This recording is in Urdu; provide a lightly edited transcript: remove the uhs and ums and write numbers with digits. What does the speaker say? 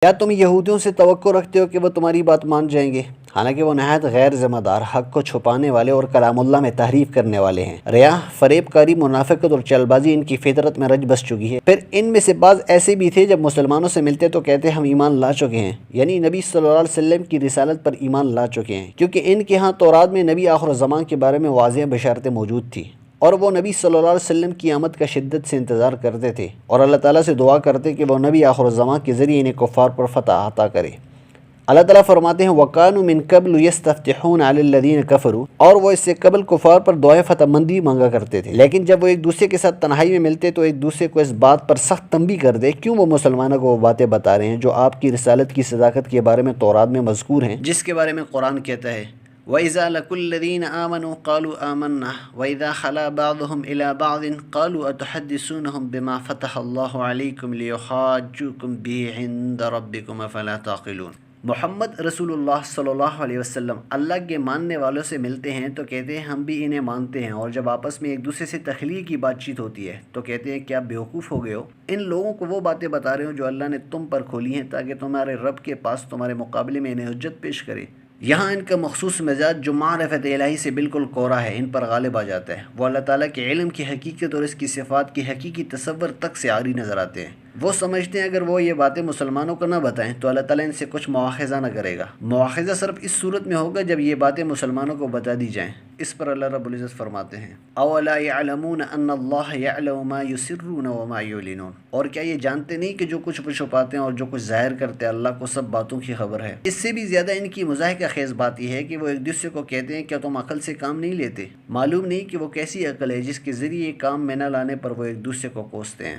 کیا تم یہودیوں سے توقع رکھتے ہو کہ وہ تمہاری بات مان جائیں گے، حالانکہ وہ نہایت غیر ذمہ دار، حق کو چھپانے والے اور کلام اللہ میں تحریف کرنے والے ہیں۔ ریا، فریب کاری، منافقت اور چل بازی ان کی فطرت میں رچ بس چکی ہے۔ پھر ان میں سے بعض ایسے بھی تھے جب مسلمانوں سے ملتے تو کہتے ہم ایمان لا چکے ہیں، یعنی نبی صلی اللہ علیہ وسلم کی رسالت پر ایمان لا چکے ہیں، کیونکہ ان کے ہاں تورات میں نبی آخر الزمان کے بارے میں واضح بشارتیں موجود تھیں، اور وہ نبی صلی اللہ علیہ وسلم کی آمد کا شدت سے انتظار کرتے تھے اور اللہ تعالیٰ سے دعا کرتے کہ وہ نبی آخر الزمان کے ذریعے انہیں کفار پر فتح عطا کرے۔ اللہ تعالیٰ فرماتے ہیں وَكَانُوا مِن قَبْلُ يَسْتَفْتِحُونَ عَلَى الَّذِينَ كَفَرُوا، اور وہ اس سے قبل کفار پر دعائے فتح مندی مانگا کرتے تھے، لیکن جب وہ ایک دوسرے کے ساتھ تنہائی میں ملتے تو ایک دوسرے کو اس بات پر سخت تنبیہ کر دے کیوں وہ مسلمانوں کو وہ باتیں بتا رہے ہیں جو آپ کی رسالت کی صداقت کے بارے میں تورات میں مذکور ہیں، جس کے بارے میں قرآن کہتا ہے وَإِذَا لَقُوا الَّذِينَ آمَنُوا قَالُوا آمَنَّا وَإِذَا خَلَا بَعْضُهُمْ إِلَى بَعْضٍ قَالُوا أَتُحَدِّثُونَهُم بِمَا فَتَحَ اللَّهُ عَلَيْكُمْ لِيُحَاجُّوكُم بِهِ عِندَ رَبِّكُمْ أَفَلَا تَعْقِلُونَ۔ محمد رسول اللہ صلی اللہ علیہ وسلم اللہ کے ماننے والوں سے ملتے ہیں تو کہتے ہیں ہم بھی انہیں مانتے ہیں، اور جب آپس میں ایک دوسرے سے تخلیق کی بات چیت ہوتی ہے تو کہتے ہیں کیا بیوقوف ہو گئے ہو، ان لوگوں کو وہ باتیں بتا رہے ہو جو اللہ نے تم پر کھولی ہیں تاکہ تمہارے رب کے پاس تمہارے مقابلے میں انہیں حجت پیش کرے۔ یہاں ان کا مخصوص مزاج جو معرفت الہی سے بالکل کورا ہے ان پر غالب آ جاتا ہے، وہ اللہ تعالیٰ کے علم کی حقیقت اور اس کی صفات کی حقیقی تصور تک سے عاری نظر آتے ہیں۔ وہ سمجھتے ہیں اگر وہ یہ باتیں مسلمانوں کو نہ بتائیں تو اللہ تعالیٰ ان سے کچھ مواخذہ نہ کرے گا، مواخذہ صرف اس صورت میں ہوگا جب یہ باتیں مسلمانوں کو بتا دی جائیں۔ اس پر اللہ رب العزت فرماتے ہیں اولا يعلمون ان اللہ يعلم ما يسرون وما يعلنون، اور کیا یہ جانتے نہیں کہ جو کچھ وہ چھپاتے ہیں اور جو کچھ ظاہر کرتے ہیں اللہ کو سب باتوں کی خبر ہے۔ اس سے بھی زیادہ ان کی مضاحکہ خیز بات یہ ہے کہ وہ ایک دوسرے کو کہتے ہیں کیا تم عقل سے کام نہیں لیتے، معلوم نہیں کہ وہ کیسی عقل ہے جس کے ذریعے کام میں نہ لانے پر وہ ایک دوسرے کو کوستے ہیں۔